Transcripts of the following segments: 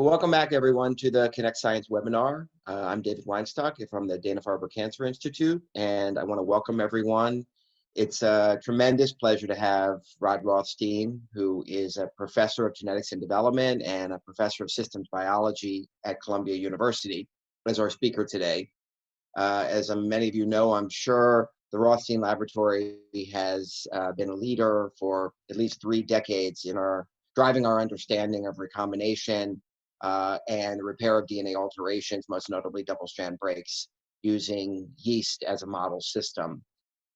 Well, welcome back, everyone, to the Connect Science webinar. I'm David Weinstock from the Dana Farber Cancer Institute, and I want to welcome everyone. It's a tremendous pleasure to have Rod Rothstein, who is a professor of genetics and development and a professor of systems biology at Columbia University, as our speaker today. As many of you know, I'm sure the Rothstein Laboratory has been a leader for at least 3 decades in driving our understanding of recombination and repair of DNA alterations, most notably double-strand breaks, using yeast as a model system.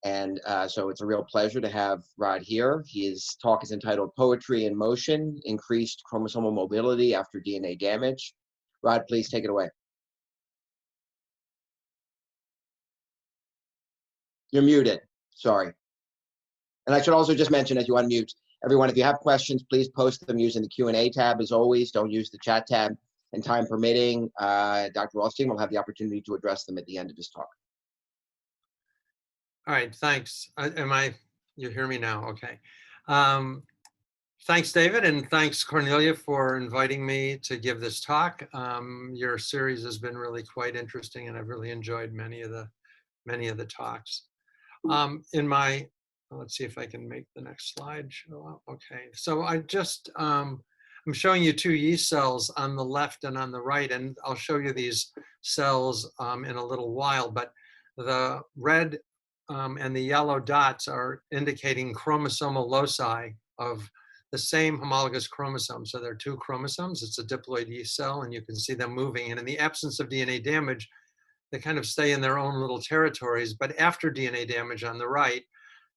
And so it's a real pleasure to have Rod here. His talk is entitled Poetry in Motion, Increased Chromosomal Mobility After DNA Damage. Rod, please take it away. You're muted, sorry. And I should also just mention, as you unmute, everyone, if you have questions, please post them using the Q&A tab. As always, don't use the chat tab. And time permitting, Dr. Rothstein will have the opportunity to address them at the end of his talk. All right, thanks. You hear me now? Okay. Thanks, David, and thanks, Cornelia, for inviting me to give this talk. Your series has been really quite interesting, and I've really enjoyed many of the talks. Let's see if I can make the next slide show up. Okay, so I'm showing you 2 yeast cells on the left and on the right, and I'll show you these cells in a little while, but the red and the yellow dots are indicating chromosomal loci of the same homologous chromosome. So there are 2 chromosomes. It's a diploid yeast cell, and you can see them moving. And in the absence of DNA damage, they kind of stay in their own little territories. But after DNA damage on the right,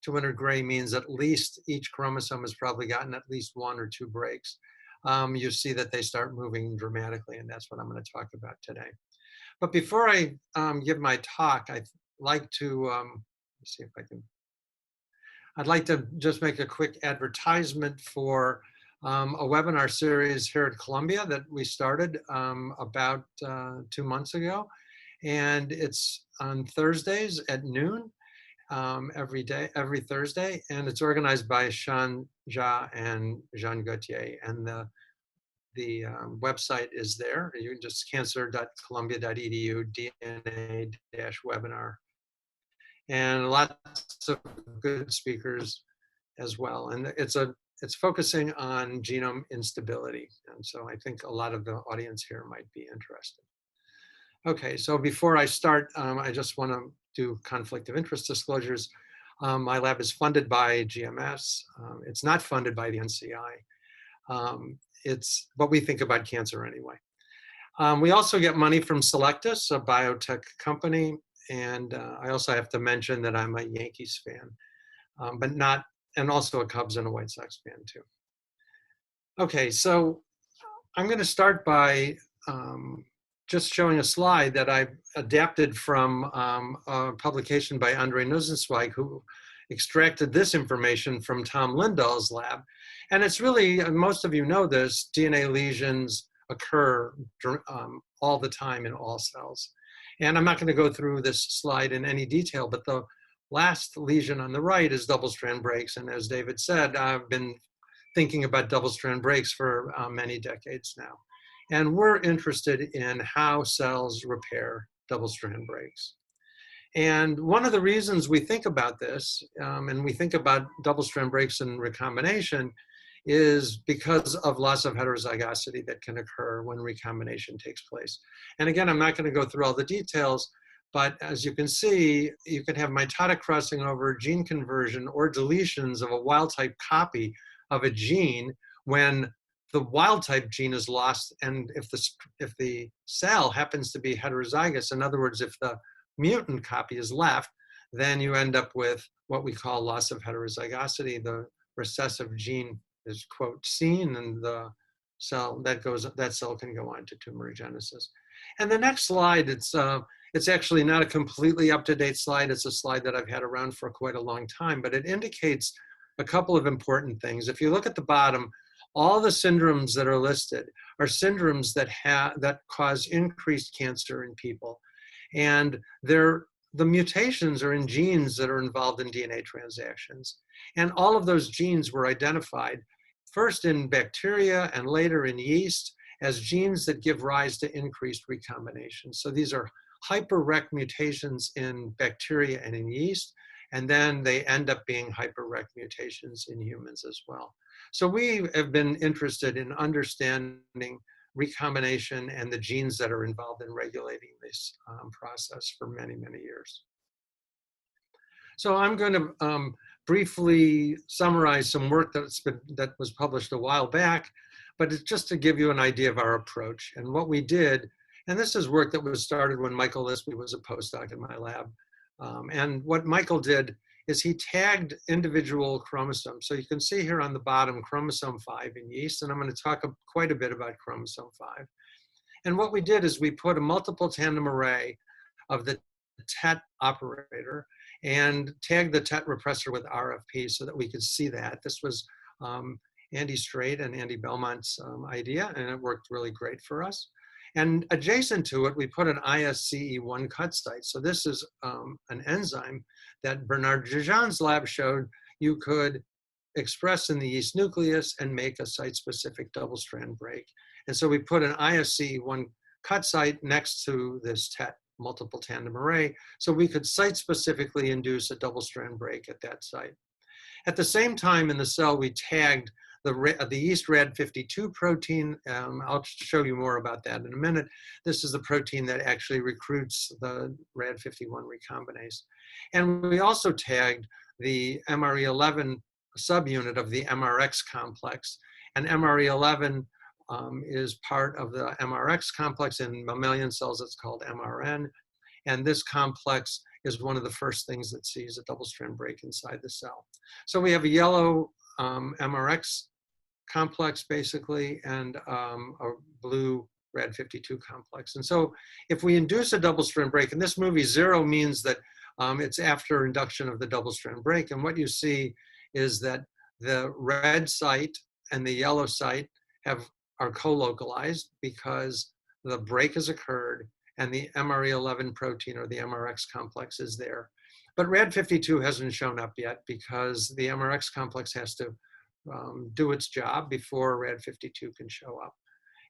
200 gray means at least each chromosome has probably gotten at least 1 or 2 breaks. You see that they start moving dramatically, and that's what I'm going to talk about today. But before I give my talk, I'd like to see if I can. I'd like to just make a quick advertisement for a webinar series here at Columbia that we started about 2 months ago, and it's on Thursdays at noon. Every Thursday, and it's organized by Sean Jha and Jean Gauthier, and the website is there. You can just cancer.columbia.edu DNA-webinar, and lots of good speakers as well. And it's focusing on genome instability, and so I think a lot of the audience here might be interested. Okay, so before I start, I just want to do conflict of interest disclosures. My lab is funded by GMS. It's not funded by the NCI. But we think about cancer anyway. We also get money from Selectus, a biotech company, and I also have to mention that I'm a Yankees fan, and also a Cubs and a White Sox fan too. Okay, so I'm going to start by just showing a slide that I've adapted from a publication by Andre Nussenzweig, who extracted this information from Tom Lindahl's lab. And it's really, most of you know this, DNA lesions occur all the time in all cells. And I'm not going to go through this slide in any detail, but the last lesion on the right is double-strand breaks. And as David said, I've been thinking about double-strand breaks for many decades now. And we're interested in how cells repair double-strand breaks. And one of the reasons we think about this, and we think about double-strand breaks and recombination, is because of loss of heterozygosity that can occur when recombination takes place. And again, I'm not going to go through all the details, but as you can see, you can have mitotic crossing over, gene conversion, or deletions of a wild-type copy of a gene when the wild type gene is lost, and if the cell happens to be heterozygous, in other words, if the mutant copy is left, then you end up with what we call loss of heterozygosity. The recessive gene is, quote, seen, and the cell that cell can go on to tumorigenesis. And the next slide, it's actually not a completely up-to-date slide. It's a slide that I've had around for quite a long time, but it indicates a couple of important things. If you look at the bottom, all the syndromes that are listed are syndromes that cause increased cancer in people. And the mutations are in genes that are involved in DNA transactions. And all of those genes were identified first in bacteria and later in yeast as genes that give rise to increased recombination. So these are hyperrec mutations in bacteria and in yeast, and then they end up being hyperrec mutations in humans as well. So we have been interested in understanding recombination and the genes that are involved in regulating this process for many, many years. So I'm going to briefly summarize some work that was published a while back, but it's just to give you an idea of our approach and what we did. And this is work that was started when Michael Lisby was a postdoc in my lab. And what Michael did is he tagged individual chromosomes. So you can see here on the bottom, chromosome 5 in yeast, and I'm going to talk quite a bit about chromosome 5. And what we did is we put a multiple tandem array of the TET operator and tagged the TET repressor with RFP so that we could see that. This was Andy Straight and Andy Belmont's idea, and it worked really great for us. And adjacent to it, we put an ISCE1 cut site. So this is an enzyme that Bernard Jejan's lab showed you could express in the yeast nucleus and make a site-specific double-strand break. And so we put an ISCE1 cut site next to this TET multiple tandem array, so we could site-specifically induce a double-strand break at that site. At the same time in the cell, we tagged the yeast RAD52 protein. I'll show you more about that in a minute. This is the protein that actually recruits the RAD51 recombinase. And we also tagged the MRE11 subunit of the MRX complex. And MRE11 is part of the MRX complex. In mammalian cells, it's called MRN. And this complex is one of the first things that sees a double-strand break inside the cell. So we have a yellow MRX complex, basically, and a blue RAD52 complex. And so if we induce a double-strand break, in this movie, 0 means that it's after induction of the double-strand break. And what you see is that the red site and the yellow site are co-localized because the break has occurred and the MRE11 protein or the MRX complex is there. But RAD52 hasn't shown up yet because the MRX complex has to do its job before RAD52 can show up.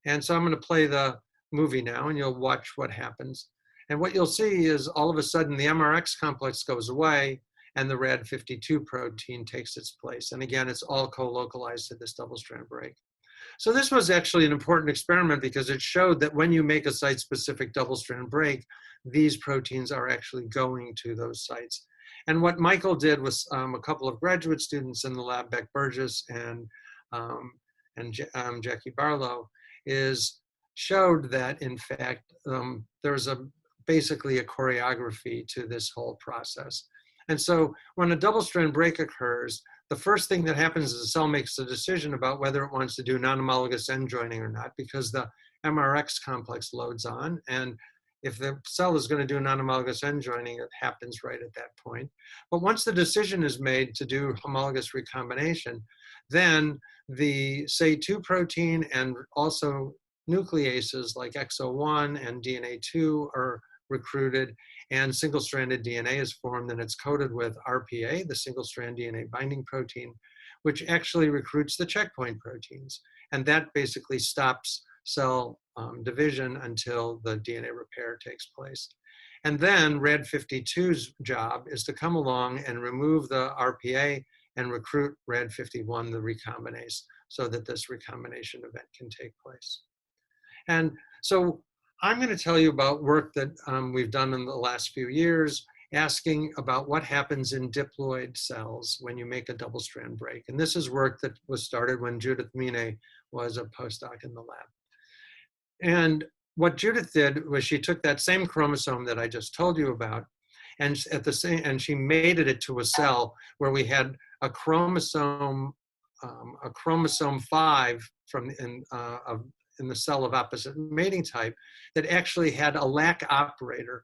And so I'm going to play the movie now and you'll watch what happens. And what you'll see is all of a sudden the MRX complex goes away and the RAD52 protein takes its place. And again, it's all co-localized to this double-strand break. So this was actually an important experiment because it showed that when you make a site-specific double-strand break, these proteins are actually going to those sites. And what Michael did was a couple of graduate students in the lab, Beck Burgess and Jackie Barlow, is showed that in fact there's basically a choreography to this whole process. And so when a double-strand break occurs, the first thing that happens is the cell makes a decision about whether it wants to do non-homologous end joining or not, because the MRX complex loads on. And if the cell is going to do non-homologous end joining, it happens right at that point. But once the decision is made to do homologous recombination, then the SAE2 protein and also nucleases like XO1 and DNA2 are recruited, and single-stranded DNA is formed, and it's coated with RPA, the single-strand DNA binding protein, which actually recruits the checkpoint proteins. And that basically stops cell division until the DNA repair takes place. And then RAD52's job is to come along and remove the RPA and recruit RAD51, the recombinase, so that this recombination event can take place. And so I'm going to tell you about work that we've done in the last few years, asking about what happens in diploid cells when you make a double-strand break. And this is work that was started when Judith Mine was a postdoc in the lab. And what Judith did was she took that same chromosome that I just told you about, and she mated it to a cell where we had a chromosome 5 in the cell of opposite mating type that actually had a lac operator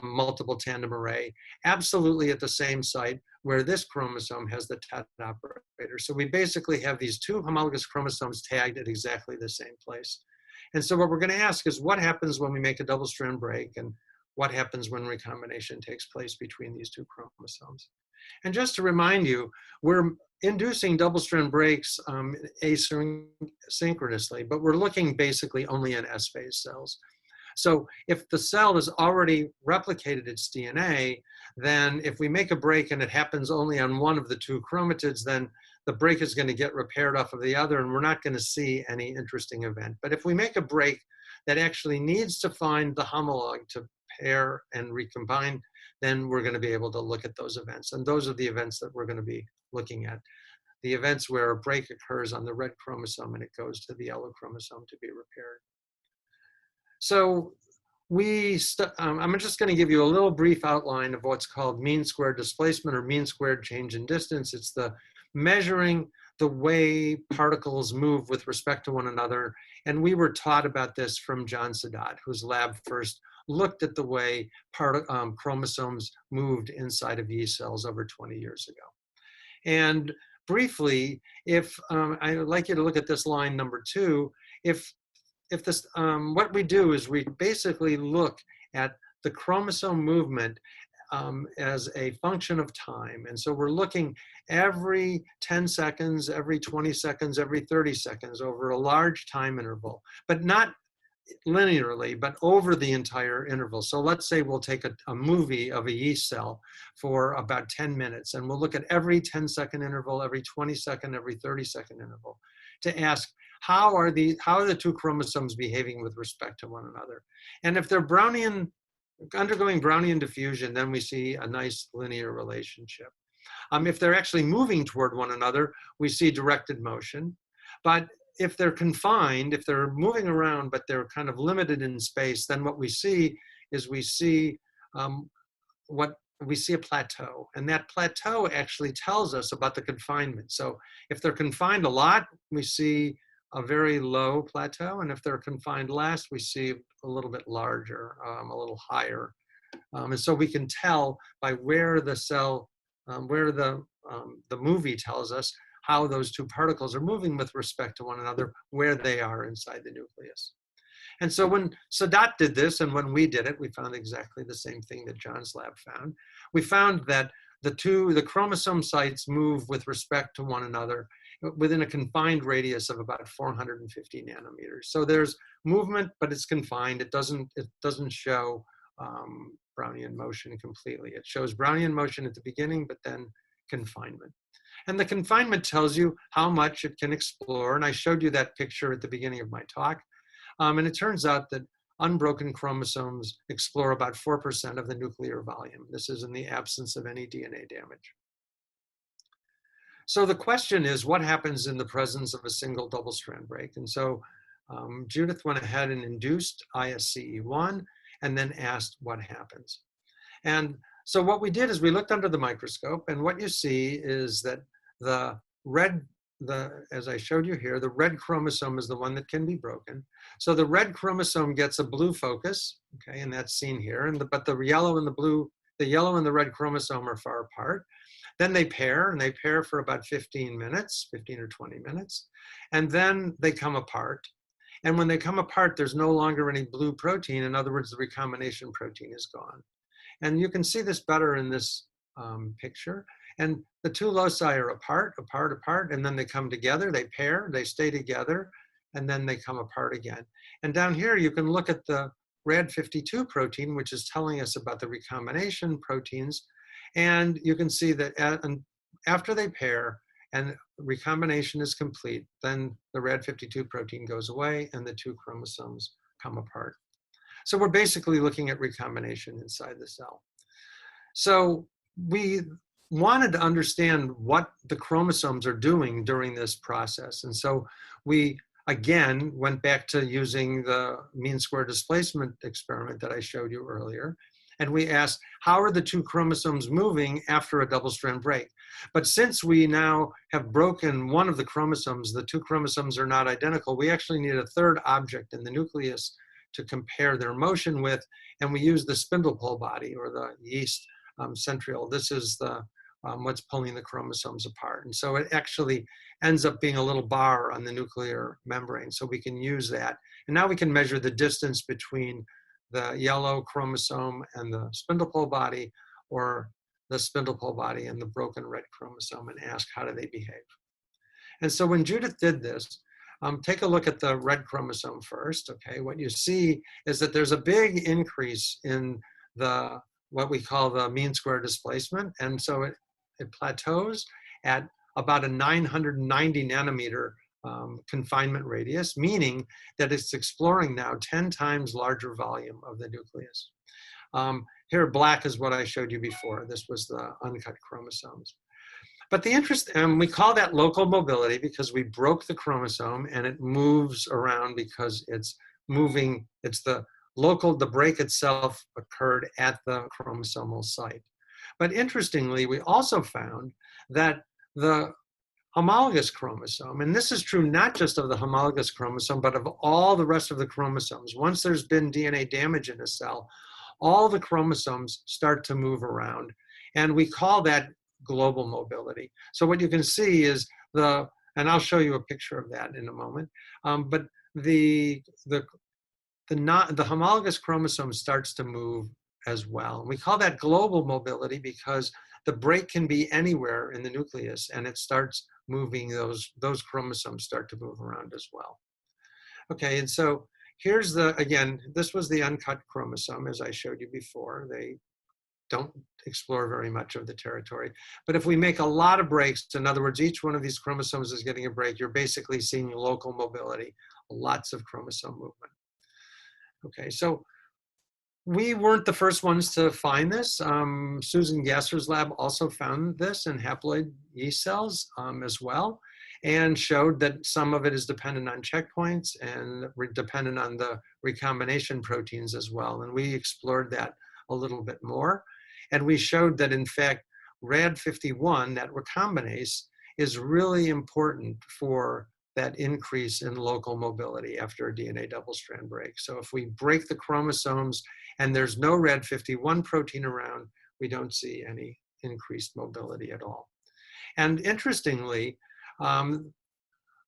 multiple tandem array, absolutely at the same site where this chromosome has the TET operator. So we basically have these two homologous chromosomes tagged at exactly the same place. And so what we're going to ask is what happens when we make a double-strand break and what happens when recombination takes place between these two chromosomes. And just to remind you, we're inducing double-strand breaks asynchronously, but we're looking basically only in S-phase cells. So if the cell has already replicated its DNA, then if we make a break and it happens only on one of the two chromatids, then the break is going to get repaired off of the other, and we're not going to see any interesting event. But if we make a break that actually needs to find the homologue to pair and recombine, then we're going to be able to look at those events. And those are the events that we're going to be looking at. The events where a break occurs on the red chromosome and it goes to the yellow chromosome to be repaired. So I'm just going to give you a little brief outline of what's called mean squared displacement or mean squared change in distance. It's the measuring the way particles move with respect to one another. And we were taught about this from John Sadat, whose lab first looked at the way chromosomes moved inside of yeast cells over 20 years ago. And briefly, if I would like you to look at this line number 2, if this, what we do is we basically look at the chromosome movement as a function of time. And so we're looking every 10 seconds, every 20 seconds, every 30 seconds over a large time interval, but not linearly, but over the entire interval. So let's say we'll take a movie of a yeast cell for about 10 minutes, and we'll look at every 10-second interval, every 20-second, every 30-second interval to ask, how are the two chromosomes behaving with respect to one another? And if they're undergoing Brownian diffusion, then we see a nice linear relationship. If they're actually moving toward one another, we see directed motion. But if they're confined, if they're moving around, but they're kind of limited in space, then what we see is we see a plateau. And that plateau actually tells us about the confinement. So if they're confined a lot, we see a very low plateau. And if they're confined less, we see a little bit larger, a little higher. And so we can tell by where the cell, where the movie tells us how those two particles are moving with respect to one another, where they are inside the nucleus. And so when Sadat did this, and when we did it, we found exactly the same thing that John's lab found. We found that the chromosome sites move with respect to one another within a confined radius of about 450 nanometers. So there's movement, but it's confined. It doesn't show Brownian motion completely. It shows Brownian motion at the beginning, but then confinement. And the confinement tells you how much it can explore. And I showed you that picture at the beginning of my talk. And it turns out that unbroken chromosomes explore about 4% of the nuclear volume. This is in the absence of any DNA damage. So the question is, what happens in the presence of a single double-strand break? And so Judith went ahead and induced ISCE1 and then asked what happens. And so what we did is we looked under the microscope, and what you see is that as I showed you here, the red chromosome is the one that can be broken. So the red chromosome gets a blue focus, okay, and that's seen here. But the yellow and the red chromosome are far apart. Then they pair, and they pair for about 15 or 20 minutes, and then they come apart. And when they come apart, there's no longer any blue protein. In other words, the recombination protein is gone. And you can see this better in this picture. And the two loci are apart, and then they come together, they pair, they stay together, and then they come apart again. And down here, you can look at the RAD52 protein, which is telling us about the recombination proteins. And you can see that after they pair and recombination is complete, then the RAD52 protein goes away and the two chromosomes come apart. So we're basically looking at recombination inside the cell. So we wanted to understand what the chromosomes are doing during this process. And so we, again, went back to using the mean square displacement experiment that I showed you earlier. And we asked, how are the two chromosomes moving after a double-strand break? But since we now have broken one of the chromosomes, the two chromosomes are not identical, we actually need a third object in the nucleus to compare their motion with, and we use the spindle pole body, or the yeast centriole. This is the what's pulling the chromosomes apart. And so it actually ends up being a little bar on the nuclear membrane, so we can use that. And now we can measure the distance between the yellow chromosome and the spindle pole body, or the spindle pole body and the broken red chromosome and ask how do they behave. And so when Judith did this, take a look at the red chromosome first, okay? What you see is that there's a big increase in the, what we call the mean square displacement. And so it plateaus at about a 990 nanometer confinement radius, meaning that it's exploring now 10 times larger volume of the nucleus. Here, black is what I showed you before. This was the uncut chromosomes. But the interest, we call that local mobility because we broke the chromosome and it moves around because it's moving, it's the local, the break itself occurred at the chromosomal site. But interestingly, we also found that the homologous chromosome, and this is true not just of the homologous chromosome, but of all the rest of the chromosomes. Once there's been DNA damage in a cell, all the chromosomes start to move around. And we call that global mobility. So what you can see is and I'll show you a picture of that in a moment, but the homologous chromosome starts to move as well. And we call that global mobility because the break can be anywhere in the nucleus and it starts moving, those chromosomes start to move around as well. Okay, and so here's again, this was the uncut chromosome as I showed you before. They don't explore very much of the territory. But if we make a lot of breaks, in other words, each one of these chromosomes is getting a break, you're basically seeing local mobility, lots of chromosome movement. Okay, so we weren't the first ones to find this. Susan Gasser's lab also found this in haploid yeast cells as well, and showed that some of it is dependent on checkpoints and dependent on the recombination proteins as well. And we explored that a little bit more. And we showed that in fact, RAD51, that recombinase, is really important for that increase in local mobility after a DNA double-strand break. So if we break the chromosomes and there's no RAD51 protein around, we don't see any increased mobility at all. And interestingly, when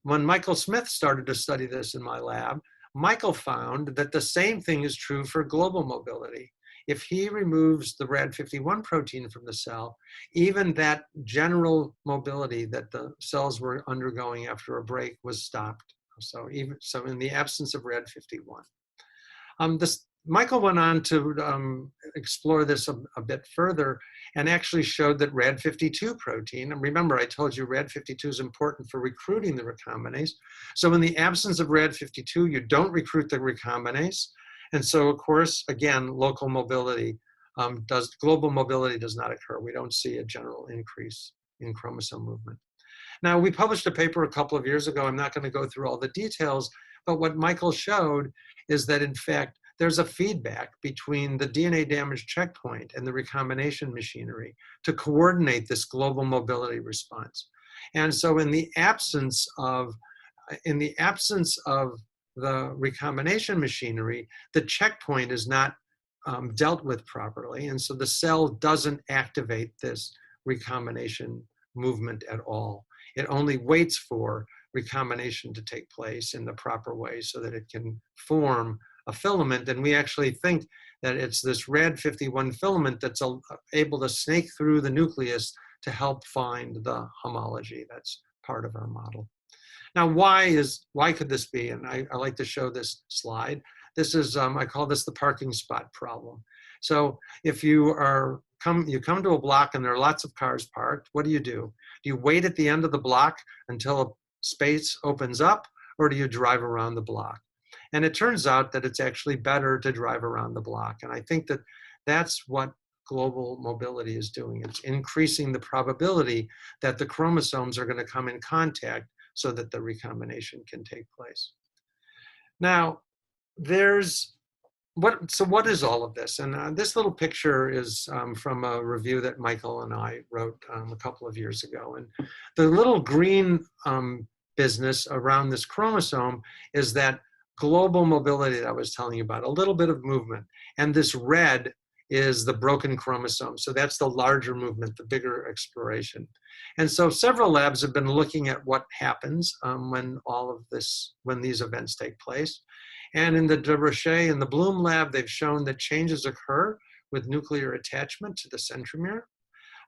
Michael Smith started to study this in my lab, Michael found that the same thing is true for global mobility. If he removes the RAD51 protein from the cell, even that general mobility that the cells were undergoing after a break was stopped. So in the absence of RAD51. Michael went on to explore this a bit further and actually showed that RAD52 protein, and remember I told you RAD52 is important for recruiting the recombinase. So in the absence of RAD52, you don't recruit the recombinase. And so, of course, again, local mobility global mobility does not occur. We don't see a general increase in chromosome movement. Now, we published a paper a couple of years ago. I'm not going to go through all the details, but what Michael showed is that, in fact, there's a feedback between the DNA damage checkpoint and the recombination machinery to coordinate this global mobility response. And so in the absence of the recombination machinery, the checkpoint is not dealt with properly. And so the cell doesn't activate this recombination movement at all. It only waits for recombination to take place in the proper way so that it can form a filament. And we actually think that it's this RAD51 filament that's able to snake through the nucleus to help find the homology. That's part of our model. Now, why could this be? And I like to show this slide. This is, I call this the parking spot problem. So if you come to a block and there are lots of cars parked, what do? Do you wait at the end of the block until a space opens up, or do you drive around the block? And it turns out that it's actually better to drive around the block. And I think that that's what global mobility is doing. It's increasing the probability that the chromosomes are going to come in contact so that the recombination can take place. Now, what is all of this? And this little picture is from a review that Michael and I wrote a couple of years ago. And the little green business around this chromosome is that global mobility that I was telling you about, a little bit of movement. And this red is the broken chromosome. So that's the larger movement, the bigger exploration. And so several labs have been looking at what happens when these events take place. And in the de Rocher and the Bloom lab, they've shown that changes occur with nuclear attachment to the centromere.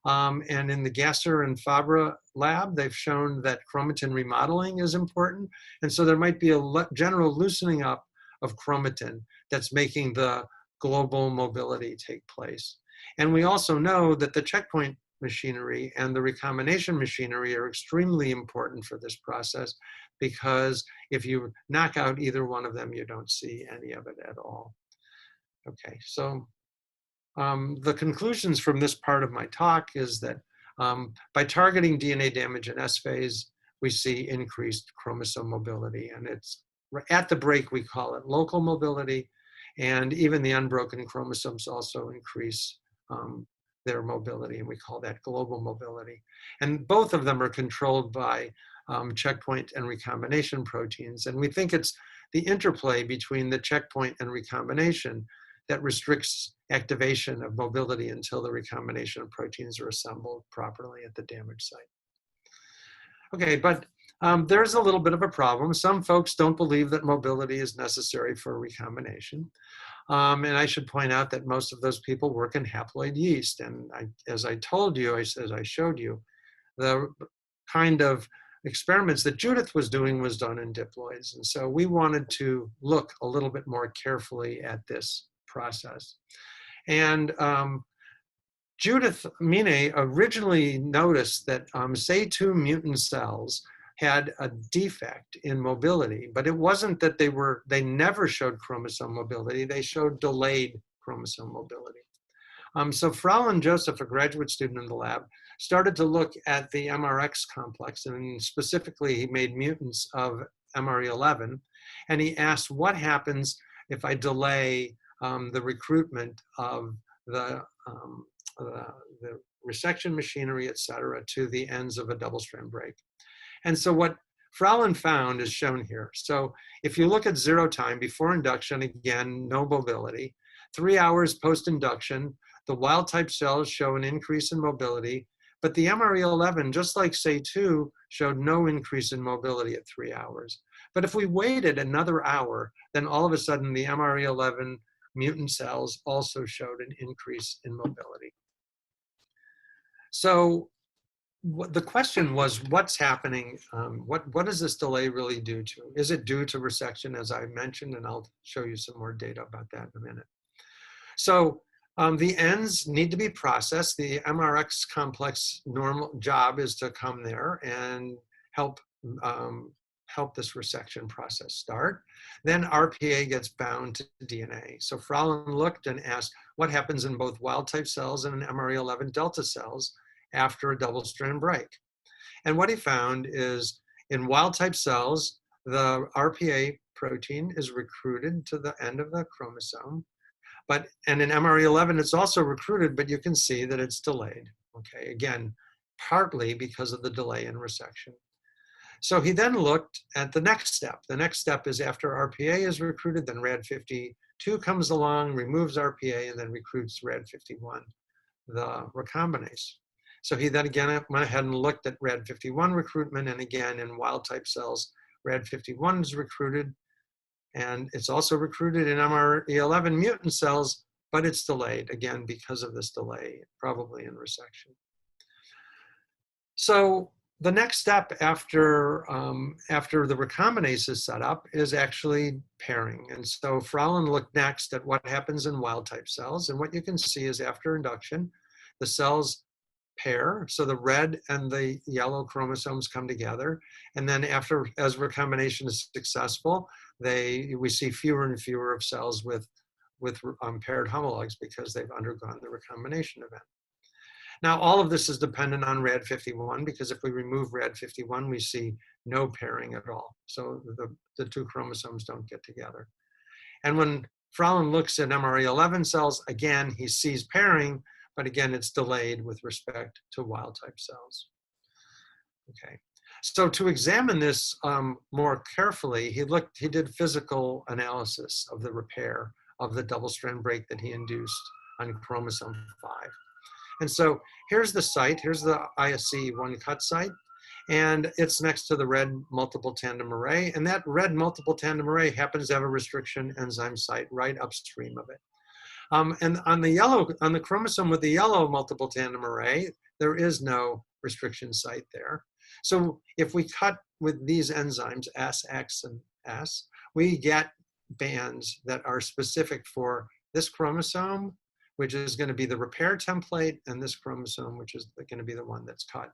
And in the Gasser and Farber lab, they've shown that chromatin remodeling is important. And so there might be a general loosening up of chromatin that's making the global mobility take place. And we also know that the checkpoint machinery and the recombination machinery are extremely important for this process, because if you knock out either one of them, you don't see any of it at all. Okay, so the conclusions from this part of my talk is that by targeting DNA damage in S phase, we see increased chromosome mobility. And it's at the break, we call it local mobility. And even the unbroken chromosomes also increase their mobility, and we call that global mobility. And both of them are controlled by checkpoint and recombination proteins. And we think it's the interplay between the checkpoint and recombination that restricts activation of mobility until the recombination proteins are assembled properly at the damage site. Okay, but there's a little bit of a problem. Some folks don't believe that mobility is necessary for recombination. And I should point out that most of those people work in haploid yeast. And as I told you, as I showed you, the kind of experiments that Judith was doing was done in diploids. And so we wanted to look a little bit more carefully at this process. And Judith Mine originally noticed that SEA2 mutant cells had a defect in mobility, but it wasn't that they never showed chromosome mobility, they showed delayed chromosome mobility. So Frau and Joseph, a graduate student in the lab, started to look at the MRX complex, and specifically he made mutants of MRE11, and he asked what happens if I delay the recruitment of the resection machinery, et cetera, to the ends of a double-strand break. And so what Fraulein found is shown here. So if you look at 0 time before induction, again, no mobility. 3 hours post-induction, the wild-type cells show an increase in mobility, but the MRE11, just like SEA2, showed no increase in mobility at 3 hours. But if we waited another hour, then all of a sudden the MRE11 mutant cells also showed an increase in mobility. So the question was, what's happening? What does this delay really due to? Is it due to resection, as I mentioned? And I'll show you some more data about that in a minute. So the ends need to be processed. The MRX complex normal job is to come there and help this resection process start. Then RPA gets bound to DNA. So Fraulein looked and asked what happens in both wild-type cells and MRE11 delta cells after a double-strand break. And what he found is in wild-type cells, the RPA protein is recruited to the end of the chromosome. And in MRE11, it's also recruited, but you can see that it's delayed. Okay, again, partly because of the delay in resection. So he then looked at the next step. The next step is after RPA is recruited, then RAD52 comes along, removes RPA, and then recruits RAD51, the recombinase. So he then again went ahead and looked at RAD51 recruitment, and again in wild-type cells, RAD51 is recruited, and it's also recruited in MRE11 mutant cells, but it's delayed, again, because of this delay, probably in resection. So the next step after the recombinase is set up is actually pairing. And so Fraulein looked next at what happens in wild-type cells, and what you can see is after induction, the cells pair, so the red and the yellow chromosomes come together, and then as recombination is successful, we see fewer and fewer of cells with paired homologs because they've undergone the recombination event. Now, all of this is dependent on RAD51, because if we remove RAD51, we see no pairing at all. So the 2 chromosomes don't get together. And when Fraulein looks at MRE11 cells, again, he sees pairing, but again, it's delayed with respect to wild-type cells. Okay, so to examine this more carefully, he did physical analysis of the repair of the double-strand break that he induced on chromosome 5. And so here's the site, here's the ISC1 cut site, and it's next to the red multiple tandem array, and that red multiple tandem array happens to have a restriction enzyme site right upstream of it. And on the chromosome with the yellow multiple tandem array, there is no restriction site there. So if we cut with these enzymes, S, X, and S, we get bands that are specific for this chromosome, which is going to be the repair template, and this chromosome, which is going to be the one that's cut.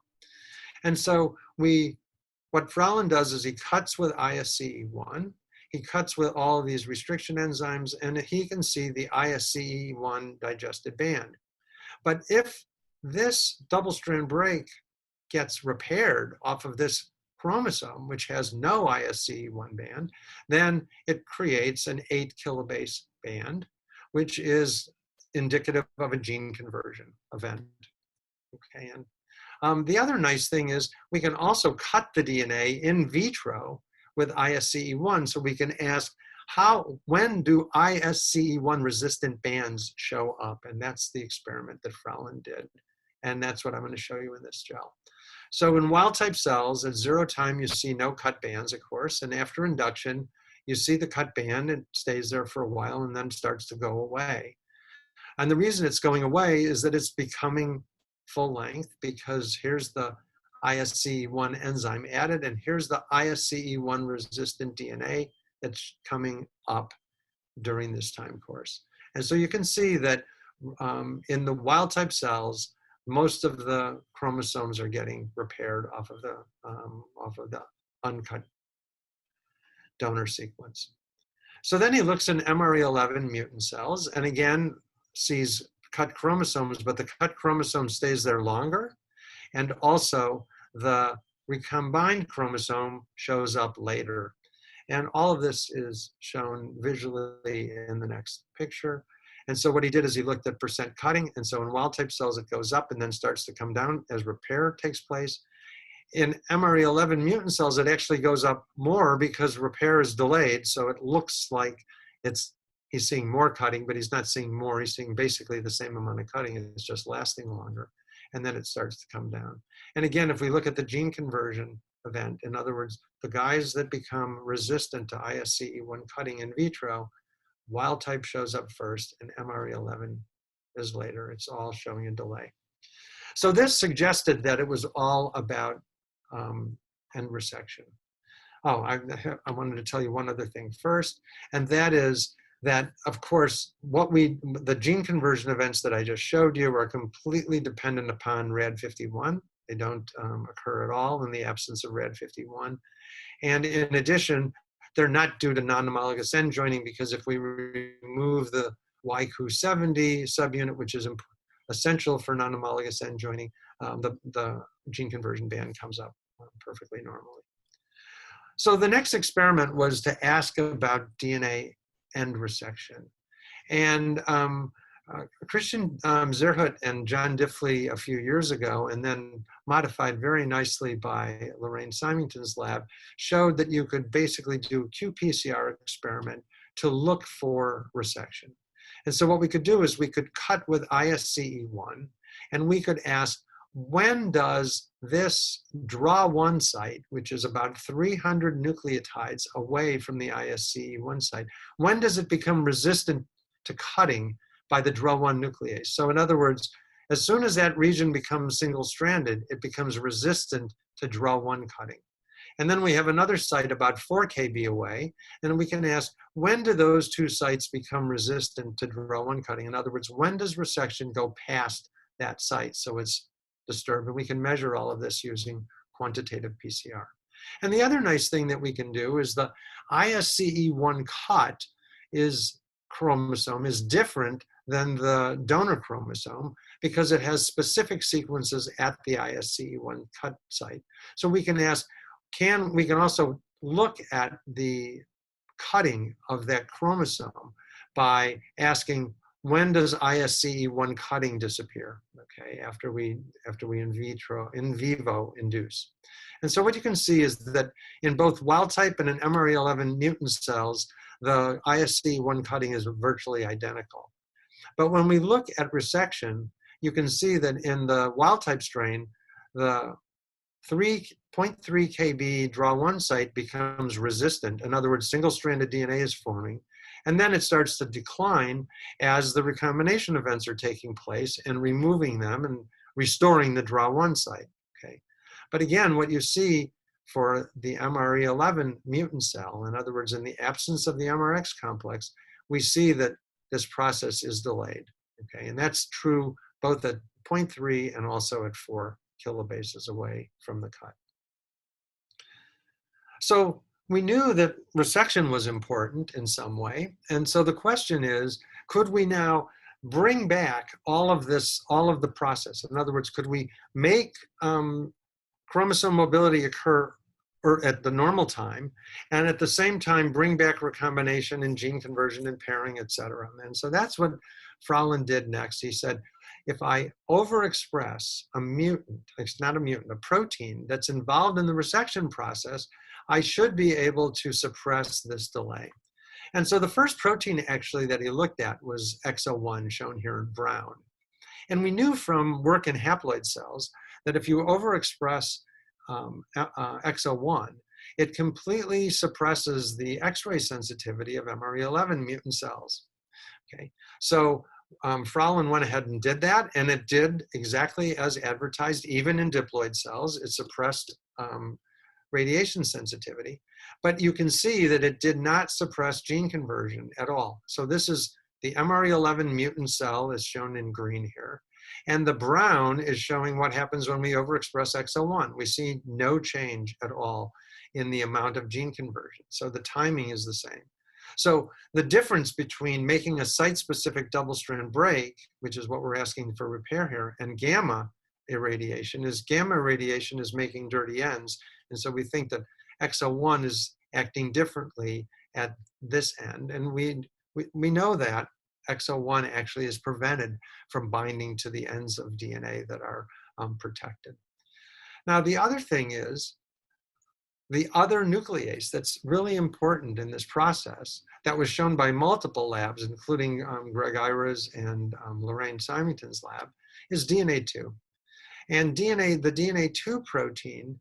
And so what Fraulein does is he cuts with ISCE1, he cuts with all of these restriction enzymes, and he can see the ISCE1 digested band. But if this double-strand break gets repaired off of this chromosome, which has no ISCE1 band, then it creates an 8 kilobase band, which is indicative of a gene conversion event. Okay, and the other nice thing is we can also cut the DNA in vitro with ISCE1, so we can ask when do ISCE1 resistant bands show up? And that's the experiment that Fraulein did. And that's what I'm going to show you in this gel. So in wild type cells, at 0 time, you see no cut bands, of course. And after induction, you see the cut band. It stays there for a while and then starts to go away. And the reason it's going away is that it's becoming full length, because here's the ISCE1 enzyme added, and here's the ISCE1 resistant DNA that's coming up during this time course. And so you can see that in the wild type cells, most of the chromosomes are getting repaired off of the uncut donor sequence. So then he looks in MRE11 mutant cells, and again sees cut chromosomes, but the cut chromosome stays there longer, and also the recombined chromosome shows up later. And all of this is shown visually in the next picture. And so what he did is he looked at percent cutting. And so in wild type cells, it goes up and then starts to come down as repair takes place. In MRE11 mutant cells, it actually goes up more because repair is delayed. So it looks like he's seeing more cutting, but he's not seeing more. He's seeing basically the same amount of cutting. It's just lasting longer. And then it starts to come down. And again, if we look at the gene conversion event, in other words, the guys that become resistant to ISCE1 cutting in vitro, wild type shows up first and MRE11 is later. It's all showing a delay. So this suggested that it was all about end resection. Oh, I wanted to tell you one other thing first, and that is that, of course, the gene conversion events that I just showed you are completely dependent upon RAD51. They don't occur at all in the absence of RAD51. And in addition, they're not due to non-homologous end joining, because if we remove the YQ70 subunit, which is essential for non-homologous end joining, the gene conversion band comes up perfectly normally. So the next experiment was to ask about DNA end resection. And Christian Zerhut and John Diffley a few years ago, and then modified very nicely by Lorraine Symington's lab, showed that you could basically do a qPCR experiment to look for resection. And so what we could do is we could cut with ISCE1, and we could ask, when does this DRAW1 site, which is about 300 nucleotides away from the ISCE1 site, when does it become resistant to cutting by the DRAW1 nuclease? So in other words, as soon as that region becomes single-stranded, it becomes resistant to DRAW1 cutting. And then we have another site about 4 kb away, and we can ask, when do those two sites become resistant to DRAW1 cutting? In other words, when does resection go past that site so it's disturbed? And we can measure all of this using quantitative PCR. And the other nice thing that we can do is the ISCE1 cut chromosome is different than the donor chromosome because it has specific sequences at the ISCE1 cut site. So we can ask, we can also look at the cutting of that chromosome by asking, when does ISCE1 cutting disappear? Okay, after we in vivo induce. And so what you can see is that in both wild type and in MRE11 mutant cells, the ISCE1 cutting is virtually identical. But when we look at resection, you can see that in the wild type strain, the 3.3 kb DRAW1 site becomes resistant. In other words, single-stranded DNA is forming. And then it starts to decline as the recombination events are taking place and removing them. And restoring the DRAW1 site. Okay, but again, what you see for the MRE11 mutant cell, in other words, in the absence of the MRX complex, we see that this process is delayed. Okay, and that's true both at 0.3 and also at 4 kilobases away from the cut. So we knew that resection was important in some way. And so the question is, could we now bring back all of this, all of the process? In other words, could we make chromosome mobility occur at the normal time, and at the same time bring back recombination and gene conversion and pairing, et cetera? And so that's what Fraulein did next. He said, if I overexpress a mutant, it's not a mutant, a protein that's involved in the resection process, I should be able to suppress this delay. And so the first protein actually that he looked at was XO1, shown here in brown. And we knew from work in haploid cells that if you overexpress XO1, it completely suppresses the X-ray sensitivity of MRE11 mutant cells. Okay, so Fraulein went ahead and did that, and it did exactly as advertised, even in diploid cells. It suppressed radiation sensitivity, but you can see that it did not suppress gene conversion at all. So this is the MRE11 mutant cell, is shown in green here, and the brown is showing what happens when we overexpress XO1. We see no change at all in the amount of gene conversion. So the timing is the same. So the difference between making a site-specific double-strand break, which is what we're asking for repair here, and gamma irradiation is making dirty ends. And so we think that XO1 is acting differently at this end. And we know that XO1 actually is prevented from binding to the ends of DNA that are protected. Now, the other thing is, the other nuclease that's really important in this process that was shown by multiple labs, including Greg Ira's and Lorraine Symington's lab, is DNA2. And the DNA2 protein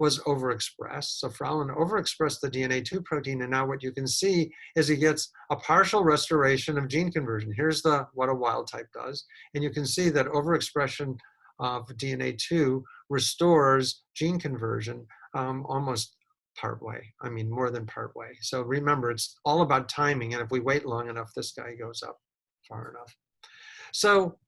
was overexpressed. So Fraulein overexpressed the DNA2 protein, and now what you can see is he gets a partial restoration of gene conversion. Here's what a wild type does. And you can see that overexpression of DNA2 restores gene conversion almost partway. I mean, more than partway. So remember, it's all about timing. And if we wait long enough, this guy goes up far enough. So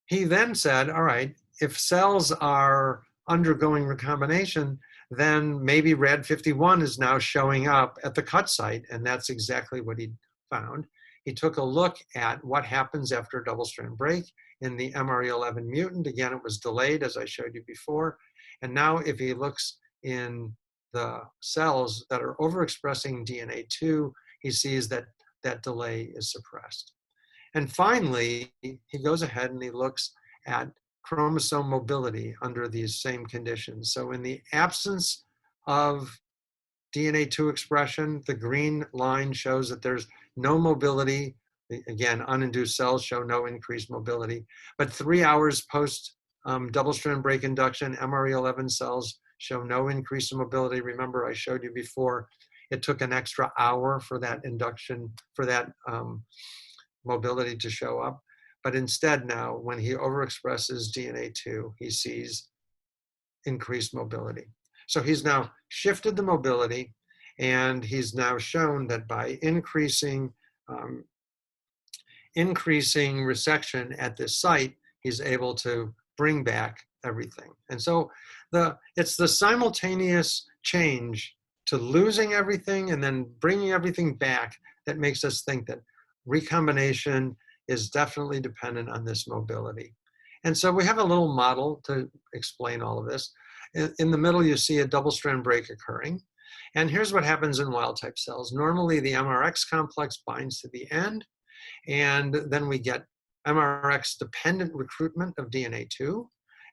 he then said, all right, if cells are undergoing recombination, then maybe RAD51 is now showing up at the cut site. And that's exactly what he found. He took a look at what happens after a double-strand break in the MRE11 mutant. Again, it was delayed, as I showed you before. And now if he looks in the cells that are overexpressing DNA2, he sees that that delay is suppressed. And finally, he goes ahead and he looks at chromosome mobility under these same conditions. So in the absence of DNA2 expression, the green line shows that there's no mobility. Again, uninduced cells show no increased mobility. But 3 hours post double-strand break induction, MRE11 cells show no increase in mobility. Remember, I showed you before, it took an extra hour for that induction, for that mobility to show up. But instead now, when he overexpresses DNA2, he sees increased mobility. So he's now shifted the mobility, and he's now shown that by increasing resection at this site, he's able to bring back everything. And so it's the simultaneous change to losing everything and then bringing everything back that makes us think that recombination is definitely dependent on this mobility. And so we have a little model to explain all of this. In the middle, you see a double-strand break occurring. And here's what happens in wild-type cells. Normally, the MRX complex binds to the end, and then we get MRX-dependent recruitment of DNA2,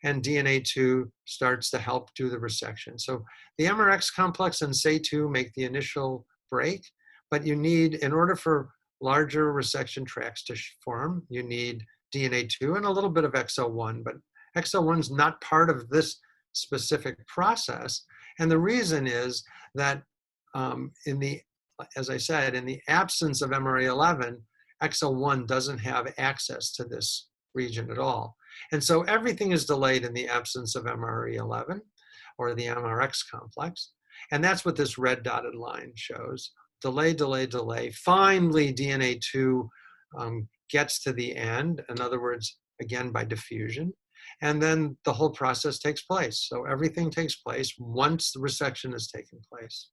and DNA2 starts to help do the resection. So the MRX complex and SAY2 make the initial break, but you need, in order for larger resection tracts to form, you need DNA2 and a little bit of XO1, but XO1 is not part of this specific process. And the reason is that as I said, in the absence of MRE11, XO1 doesn't have access to this region at all. And so everything is delayed in the absence of MRE11 or the MRX complex. And that's what this red dotted line shows. Delay, delay, delay. Finally, DNA2 gets to the end. In other words, again, by diffusion. And then the whole process takes place. So everything takes place once the resection has taken place.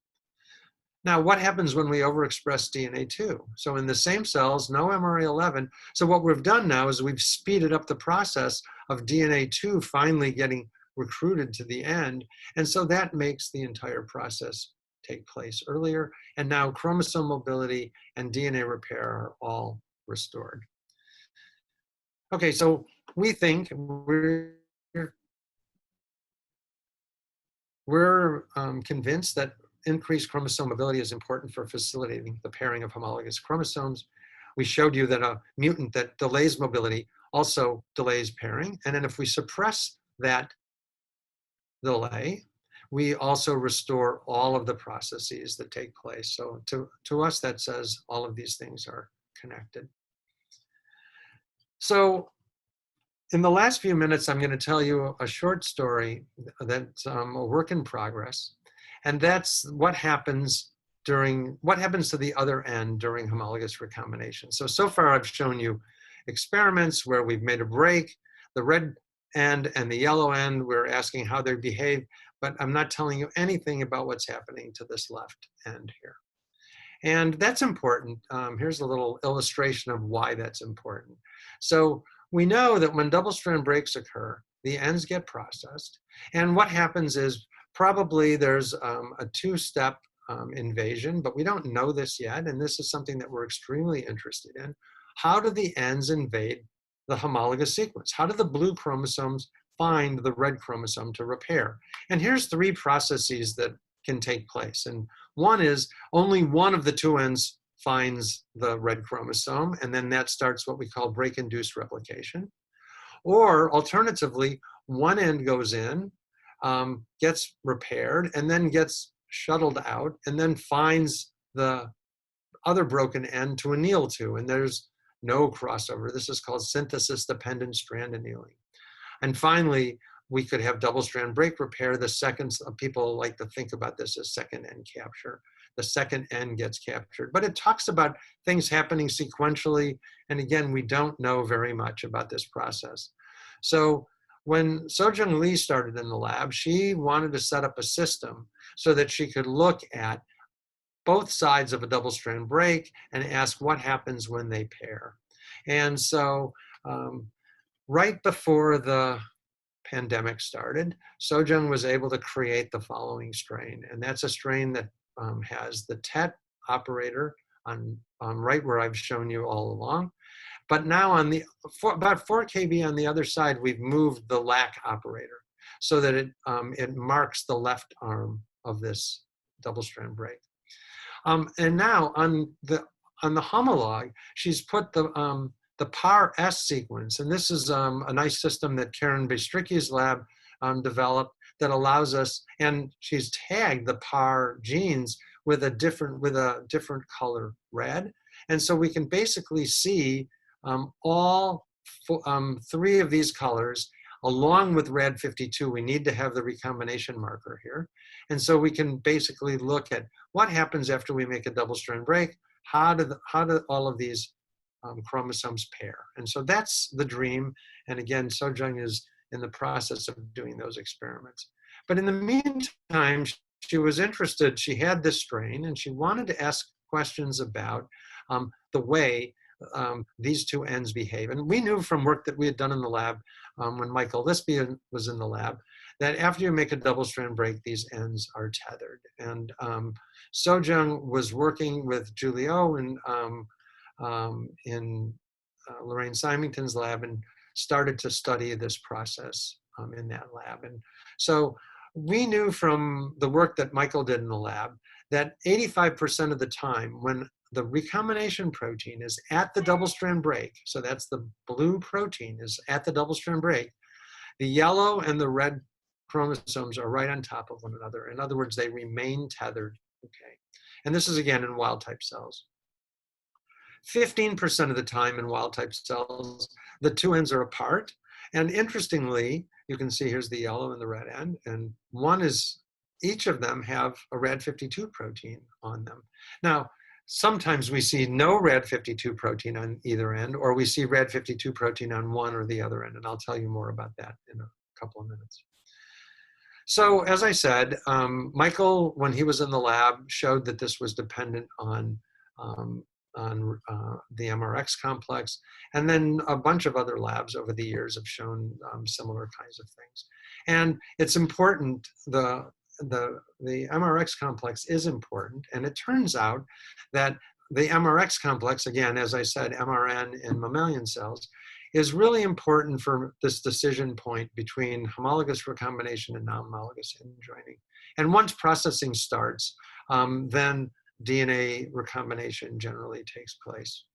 Now, what happens when we overexpress DNA2? So in the same cells, no MRE11. So what we've done now is we've speeded up the process of DNA2 finally getting recruited to the end. And so that makes the entire process take place earlier. And now chromosome mobility and DNA repair are all restored. Okay, so we think we're convinced that increased chromosome mobility is important for facilitating the pairing of homologous chromosomes. We showed you that a mutant that delays mobility also delays pairing. And then if we suppress that delay, we also restore all of the processes that take place. So to us, that says all of these things are connected. So in the last few minutes, I'm going to tell you a short story that's a work in progress. And that's what happens to the other end during homologous recombination. So far I've shown you experiments where we've made a break, the red end and the yellow end, we're asking how they behave, but I'm not telling you anything about what's happening to this left end here. And that's important. Here's a little illustration of why that's important. So we know that when double-strand breaks occur, the ends get processed. And what happens is probably there's a two-step invasion, but we don't know this yet. And this is something that we're extremely interested in. How do the ends invade the homologous sequence? How do the blue chromosomes find the red chromosome to repair? And here's three processes that can take place. And one is only one of the two ends finds the red chromosome, and then that starts what we call break-induced replication. Or alternatively, one end goes in, gets repaired, and then gets shuttled out, and then finds the other broken end to anneal to, and there's no crossover. This is called synthesis-dependent strand annealing. And finally, we could have double-strand break repair. The second, people like to think about this as second end capture. The second end gets captured. But it talks about things happening sequentially. And again, we don't know very much about this process. So when Sojung Lee started in the lab, she wanted to set up a system so that she could look at both sides of a double-strand break and ask what happens when they pair. And so right before the pandemic started, Sojung was able to create the following strain. And that's a strain that has the TET operator on right where I've shown you all along. But now on the about 4 kb on the other side, we've moved the LAC operator so that it marks the left arm of this double-strand break. And now on the homolog, she's put the PAR S sequence, and this is a nice system that Karen Bystricki's lab developed that allows us, and she's tagged the PAR genes with a different color red, and so we can basically see all 3 of these colors along with red 52. We need to have the recombination marker here, and so we can basically look at what happens after we make a double-strand break. How do all of these chromosomes pair? And so that's the dream. And again, Sojung is in the process of doing those experiments. But in the meantime, she was interested. She had this strain, and she wanted to ask questions about the way these two ends behave. And we knew from work that we had done in the lab when Michael Lispy was in the lab that after you make a double-strand break, these ends are tethered. And Sojung was working with Julie O in Lorraine Symington's lab and started to study this process in that lab. And so we knew from the work that Michael did in the lab that 85% of the time when the recombination protein is at the double-strand break, so that's the blue protein is at the double-strand break, the yellow and the red chromosomes are right on top of one another. In other words, they remain tethered, okay? And this is again in wild-type cells. 15% of the time in wild-type cells, the two ends are apart, And interestingly, you can see here's the yellow and the red end, and each of them have a RAD52 protein on them. Now, sometimes we see no RAD52 protein on either end, or we see RAD52 protein on one or the other end, and I'll tell you more about that in a couple of minutes. So as I said, Michael, when he was in the lab, showed that this was dependent on the MRX complex, and then a bunch of other labs over the years have shown similar kinds of things. And it's important, the MRX complex is important, and it turns out that the MRX complex, again, as I said, MRN in mammalian cells, is really important for this decision point between homologous recombination and non-homologous end joining. And once processing starts, then DNA recombination generally takes place.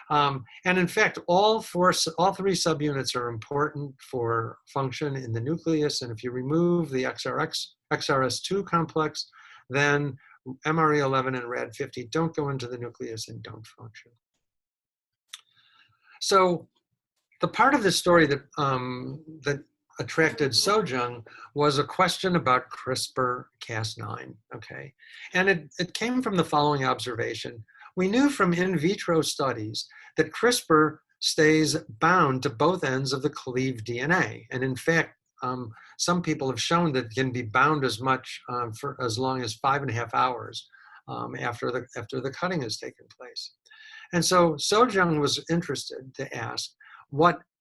And in fact, all three subunits are important for function in the nucleus. And if you remove the XRS2 complex, then MRE11 and RAD50 don't go into the nucleus and don't function. So the part of the story that, that attracted Sojung was a question about CRISPR-Cas9, okay? And it came from the following observation. We knew from in vitro studies that CRISPR stays bound to both ends of the cleaved DNA. And in fact, some people have shown that it can be bound as much for as long as 5.5 hours after the cutting has taken place. And so Sojung was interested to ask,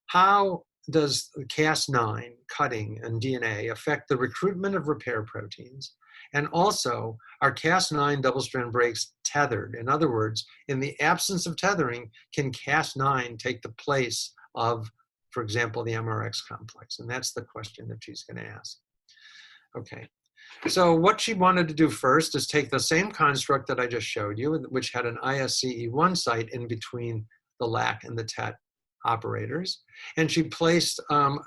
how does Cas9 cutting and DNA affect the recruitment of repair proteins? And also, are Cas9 double-strand breaks tethered? In other words, in the absence of tethering, can Cas9 take the place of, for example, the MRX complex? And that's the question that she's going to ask. Okay, so what she wanted to do first is take the same construct that I just showed you, which had an ISCE1 site in between the LAC and the TET operators, and she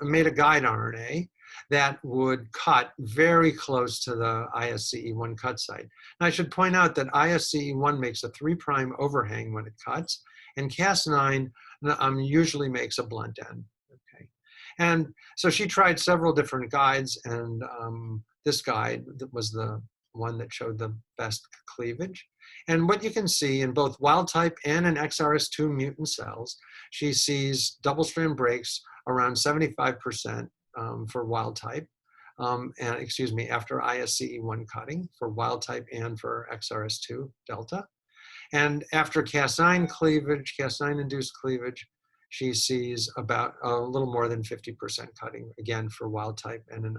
made a guide RNA that would cut very close to the ISCE1 cut site. Now I should point out that ISCE1 makes a 3' overhang when it cuts, and Cas9 usually makes a blunt end. Okay, and so she tried several different guides, and this guide was the one that showed the best cleavage. And what you can see in both wild type and in XRS2 mutant cells, she sees double-strand breaks around 75% for wild type, after ISCE1 cutting for wild type and for XRS2 delta. And after Cas9 cleavage, Cas9-induced cleavage, she sees about a little more than 50% cutting, again, for wild type and in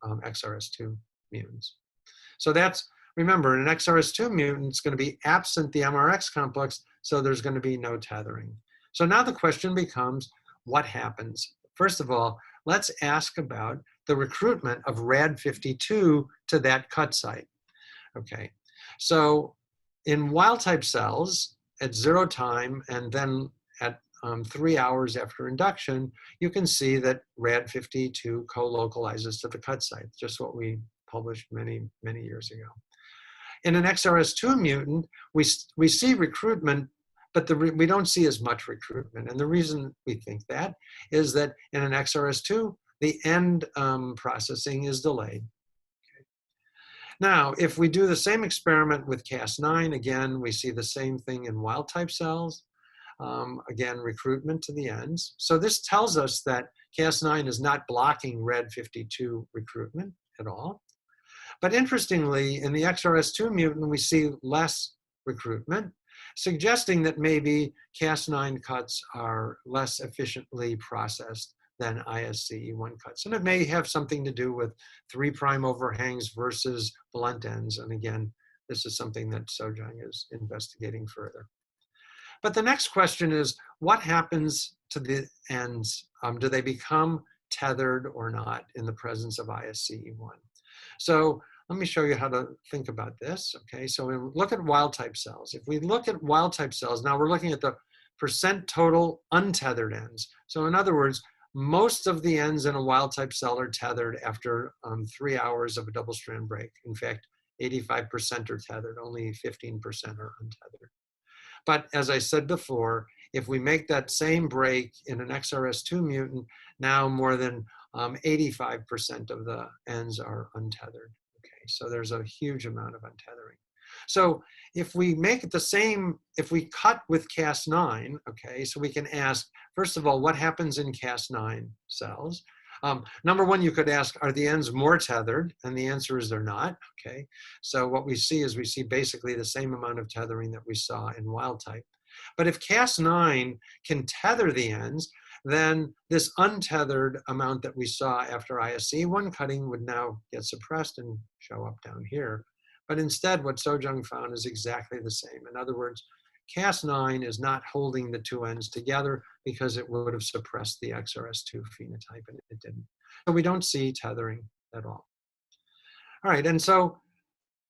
XRS2 mutants. So that's, remember, an XRS2 mutant is going to be absent the MRX complex, so there's going to be no tethering. So now the question becomes, what happens? First of all, let's ask about the recruitment of RAD52 to that cut site. Okay, so in wild type cells at 0 time and then at 3 hours after induction, you can see that RAD52 co-localizes to the cut site, just what we published many, many years ago. In an XRS2 mutant, we see recruitment, but we don't see as much recruitment. And the reason we think that is that in an XRS2, the end processing is delayed. Okay. Now, if we do the same experiment with Cas9, again, we see the same thing in wild type cells. Again, recruitment to the ends. So this tells us that Cas9 is not blocking RAD52 recruitment at all. But interestingly, in the XRS2 mutant, we see less recruitment, suggesting that maybe Cas9 cuts are less efficiently processed than ISCE1 cuts. And it may have something to do with 3' overhangs versus blunt ends. And again, this is something that Sojung is investigating further. But the next question is, what happens to the ends? Do they become tethered or not in the presence of ISCE1? So let me show you how to think about this. Okay, so we look at wild type cells. If we look at wild type cells, now we're looking at the percent total untethered ends. So in other words, most of the ends in a wild type cell are tethered after 3 hours of a double strand break. In fact, 85% are tethered, only 15% are untethered. But as I said before, if we make that same break in an XRS2 mutant, now more than 85% of the ends are untethered. Okay, so there's a huge amount of untethering. So if we make it the same, if we cut with Cas9, okay, so we can ask, first of all, what happens in Cas9 cells? Number one, you could ask, are the ends more tethered? And the answer is they're not, okay? So what we see is we see basically the same amount of tethering that we saw in wild type. But if Cas9 can tether the ends, then this untethered amount that we saw after ISC1 cutting would now get suppressed and show up down here. But instead, what Sojung found is exactly the same. In other words, Cas9 is not holding the two ends together because it would have suppressed the XRS2 phenotype, and it didn't. So we don't see tethering at all. All right, and so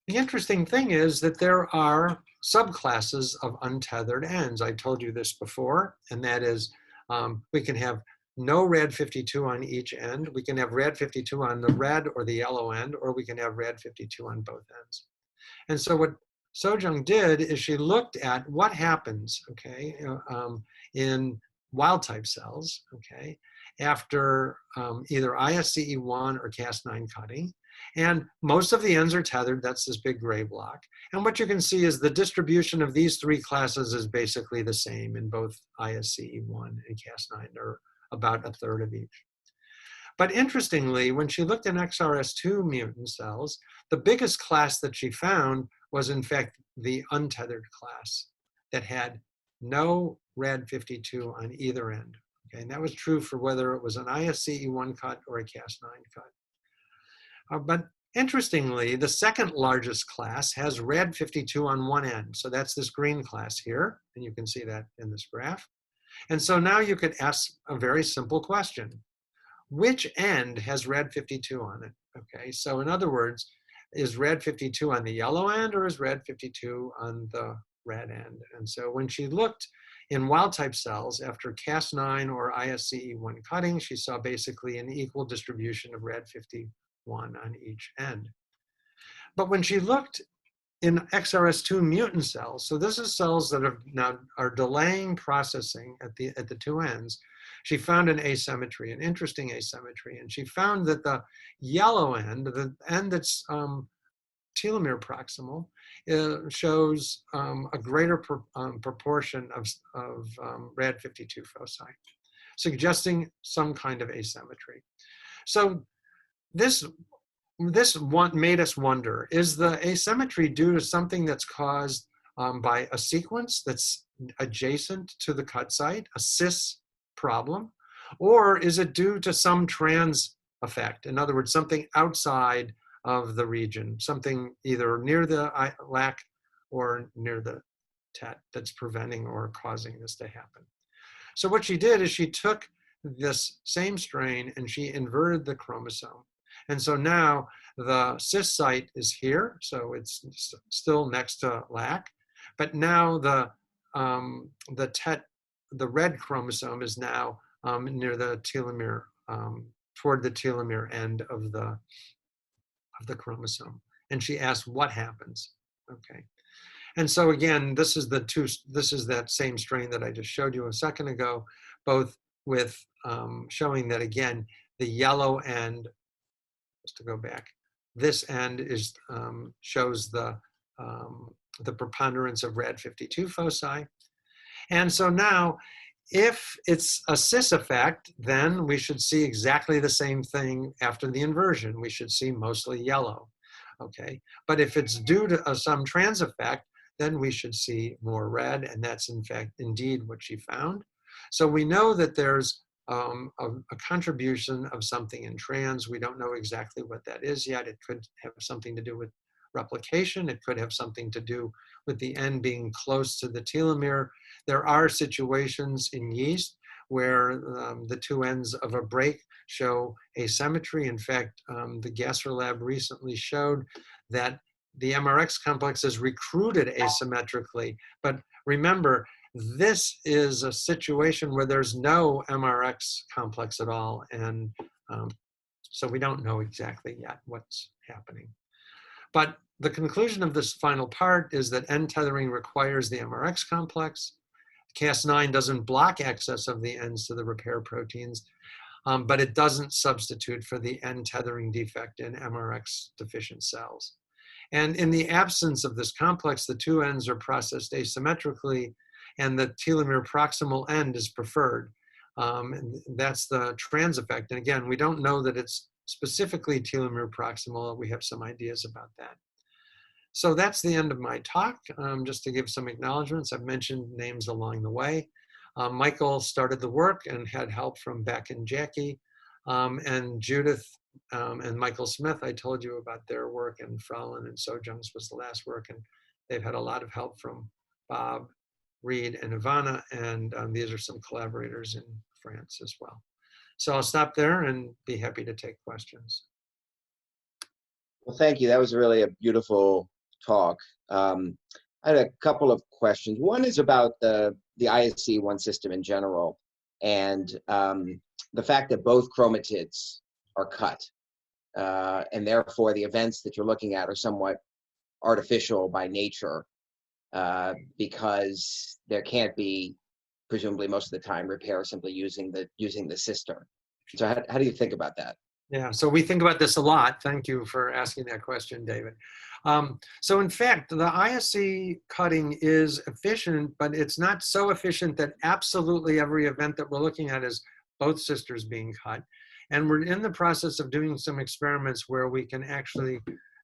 the interesting thing is that there are subclasses of untethered ends. I told you this before, and that is we can have no RAD52 on each end. We can have RAD52 on the red or the yellow end, or we can have RAD52 on both ends. And so what Sojung did is she looked at what happens, okay, in wild type cells, okay, after either ISCE1 or Cas9 cutting. And most of the ends are tethered. That's this big gray block. And what you can see is the distribution of these three classes is basically the same in both ISCE1 and Cas9. They're about a third of each. But interestingly, when she looked in XRS2 mutant cells, the biggest class that she found was in fact the untethered class that had no RAD52 on either end. Okay, and that was true for whether it was an ISCE1 cut or a Cas9 cut. But interestingly, the second largest class has RAD52 on one end. So that's this green class here, and you can see that in this graph. And so now you could ask a very simple question. Which end has RAD52 on it? Okay, so in other words, is RAD52 on the yellow end or is RAD52 on the red end? And so when she looked in wild type cells after Cas9 or ISCE1 cutting, she saw basically an equal distribution of RAD51 on each end. But when she looked in XRS2 mutant cells, so this is cells that are delaying processing at the two ends, she found an asymmetry, an interesting asymmetry, and she found that the yellow end, the end that's telomere proximal, shows a greater proportion of RAD52 foci, suggesting some kind of asymmetry. So this made us wonder, is the asymmetry due to something that's caused by a sequence that's adjacent to the cut site, a cis problem, or is it due to some trans effect? In other words, something outside of the region, something either near the LAC or near the TET that's preventing or causing this to happen. So what she did is she took this same strain and she inverted the chromosome. And so now the cis site is here, so it's still next to LAC, but now the TET, the red chromosome, is now near the telomere, toward the telomere end of the chromosome. And she asked, what happens? Okay. And so again, this is that same strain that I just showed you a second ago, both with showing that again, the yellow end, just to go back, this end is shows the preponderance of RAD52 foci. And so now, if it's a cis effect, then we should see exactly the same thing after the inversion. We should see mostly yellow, okay? But if it's due to some trans effect, then we should see more red, and that's in fact indeed what she found. So we know that there's a contribution of something in trans. We don't know exactly what that is yet. It could have something to do with replication. It could have something to do with the end being close to the telomere. There are situations in yeast where the two ends of a break show asymmetry. In fact, the Gasser lab recently showed that the MRX complex is recruited asymmetrically. But remember, this is a situation where there's no MRX complex at all. And so we don't know exactly yet what's happening. But the conclusion of this final part is that end tethering requires the MRX complex. Cas9 doesn't block access of the ends to the repair proteins, but it doesn't substitute for the end tethering defect in MRX deficient cells. And in the absence of this complex, the two ends are processed asymmetrically, and the telomere proximal end is preferred. And that's the trans effect. And again, we don't know that it's specifically telomere proximal. We have some ideas about that. So that's the end of my talk. Just to give some acknowledgments, I've mentioned names along the way. Michael started the work and had help from Beck and Jackie. And Judith and Michael Smith, I told you about their work, and Fraulein and Sojung's was the last work. And they've had a lot of help from Bob, Reed, and Ivana. And these are some collaborators in France as well. So I'll stop there and be happy to take questions. Well, thank you. That was really a beautiful talk. I had a couple of questions. One is about the ISC1 system in general, and the fact that both chromatids are cut, and therefore the events that you're looking at are somewhat artificial by nature, because there can't be, presumably most of the time, repair simply using the sister. So how do you think about that? Yeah, so we think about this a lot. Thank you for asking that question, David. So in fact, the ISC cutting is efficient, but it's not so efficient that absolutely every event that we're looking at is both sisters being cut. And we're in the process of doing some experiments where we can actually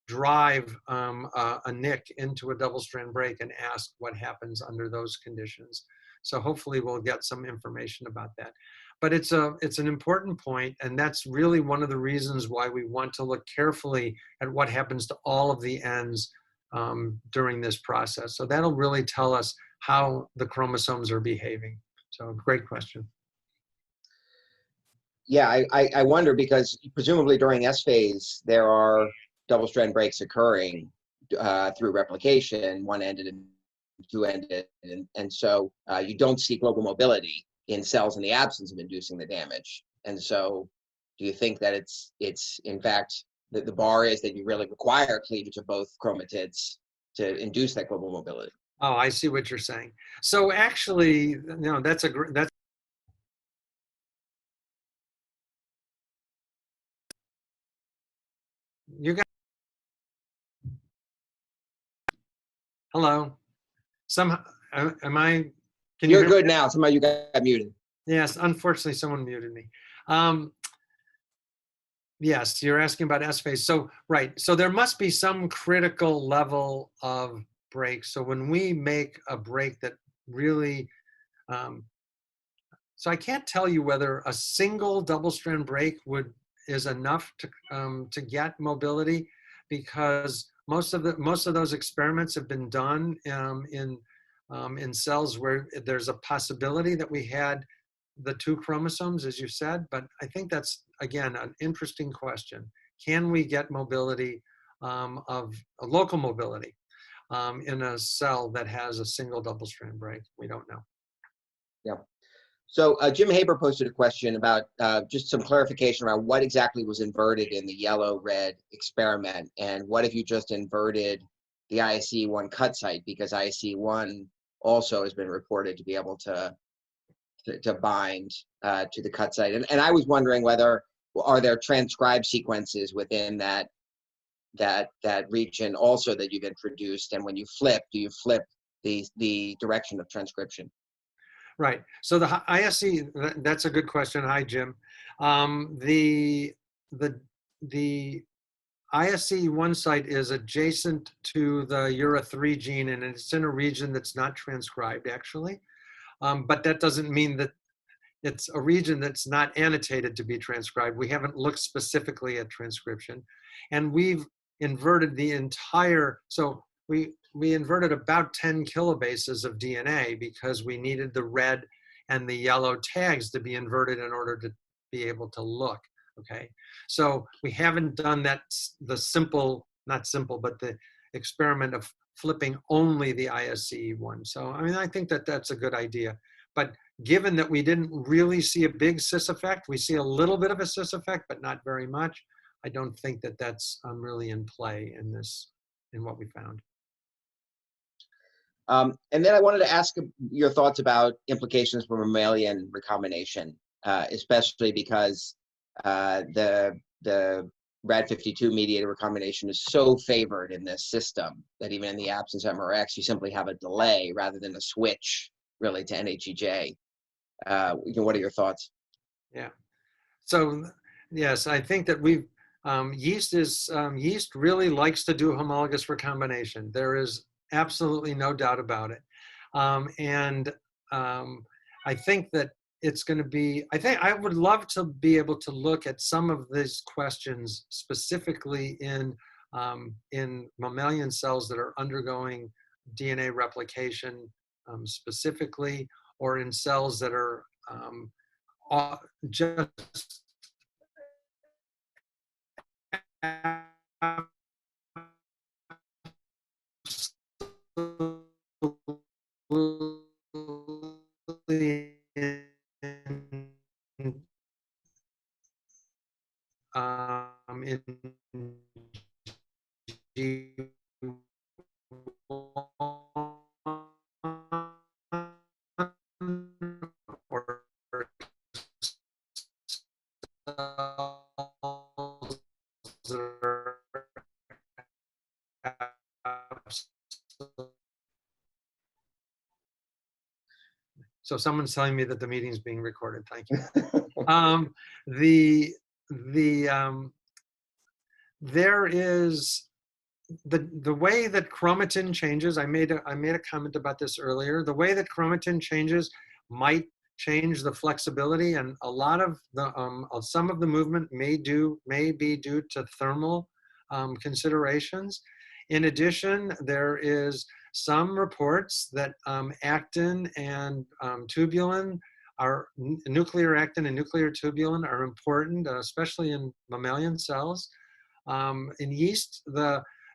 drive a nick into a double-strand break and ask what happens under those conditions. So hopefully we'll get some information about that. But it's an important point, and that's really one of the reasons why we want to look carefully at what happens to all of the ends during this process. So that'll really tell us how the chromosomes are behaving. So great question. Yeah, I wonder, because presumably during S phase, there are double-strand breaks occurring through replication, one-ended and two-ended, and so you don't see global mobility in cells in the absence of inducing the damage. And so do you think that it's in fact, the bar is that you really require cleavage of both chromatids to induce that global mobility? Oh, I see what you're saying. So actually, no, that's you got, hello, somehow, am I, can you You're hear good me? now. Somehow you got muted. Yes, unfortunately, someone muted me. Yes, you're asking about S phase. So, right, so there must be some critical level of break. So when we make a break that really, so I can't tell you whether a single double-strand break is enough to get mobility, because most of those experiments have been done in cells where there's a possibility that we had the two chromosomes, as you said. But I think that's, again, an interesting question. Can we get mobility of a local mobility in a cell that has a single double-strand break? We don't know. Yeah. So Jim Haber posted a question about just some clarification around what exactly was inverted in the yellow-red experiment, and what if you just inverted the ISC1 cut site, because ISC1 also has been reported to be able to bind to the cut site. And I was wondering whether, are there transcribed sequences within that region also that you've introduced, and when you flip, do you flip the direction of transcription? Right. So the ISC, that's a good question. Hi, Jim. The ISC1 site is adjacent to the URA3 gene, and it's in a region that's not transcribed, actually. But that doesn't mean that it's a region that's not annotated to be transcribed. We haven't looked specifically at transcription. And we've inverted the entire, so we inverted about 10 kilobases of DNA because we needed the red and the yellow tags to be inverted in order to be able to look, okay? So we haven't done that, the simple, not simple, but the experiment of flipping only the ISC1. So, I mean, I think that that's a good idea. But given that we didn't really see a big cis effect, we see a little bit of a cis effect, but not very much, I don't think that that's really in play in this, in what we found. And then I wanted to ask your thoughts about implications for mammalian recombination, especially because the RAD52 mediated recombination is so favored in this system that even in the absence of MRX, you simply have a delay rather than a switch really to NHEJ. What are your thoughts? Yeah. So yes, I think that yeast really likes to do homologous recombination. There is absolutely no doubt about it. I think that it's going to be, I would love to be able to look at some of these questions specifically in mammalian cells that are undergoing DNA replication specifically, or in cells that are just So someone's telling me that the meeting's being recorded. Thank you. There is the way that chromatin changes. I made a comment about this earlier. The way that chromatin changes might change the flexibility, and a lot of the some of the movement may be due to thermal considerations. In addition, there is some reports that actin and tubulin nuclear actin and nuclear tubulin are important, especially in mammalian cells. In yeast,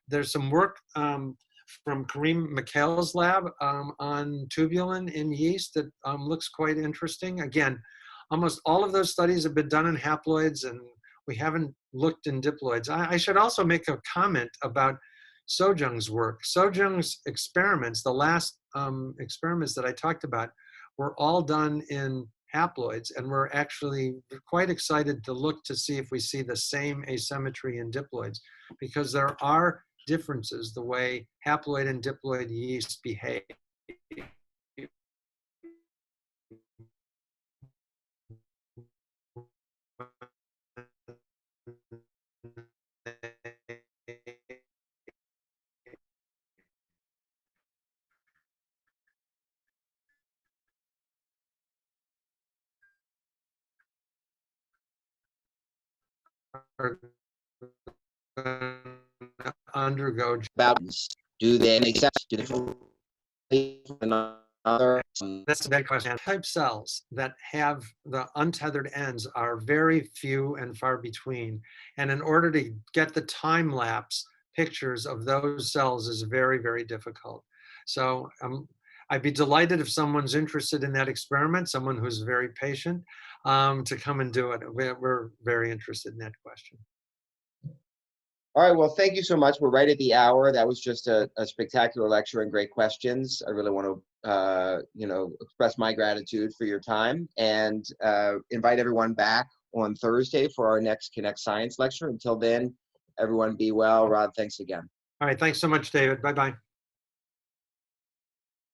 there's some work from Karim Mikhail's lab on tubulin in yeast that looks quite interesting. Again, almost all of those studies have been done in haploids, and we haven't looked in diploids. I should also make a comment about Sojung's work. Sojung's experiments, the last experiments that I talked about, were all done in haploids, and we're actually quite excited to look to see if we see the same asymmetry in diploids, because there are differences the way haploid and diploid yeast behave. Undergo About do they make sense? Do they That's a big question. Type cells that have the untethered ends are very few and far between. And in order to get the time lapse pictures of those cells is very, very difficult. So I'd be delighted if someone's interested in that experiment, someone who's very patient, to come and do it. We're very interested in that question. All right, well, thank you so much. We're right at the hour. That was just a spectacular lecture and great questions. I really want to, express my gratitude for your time and invite everyone back on Thursday for our next Connect Science lecture. Until then, everyone be well. Rod, thanks again. All right, thanks so much, David. Bye-bye.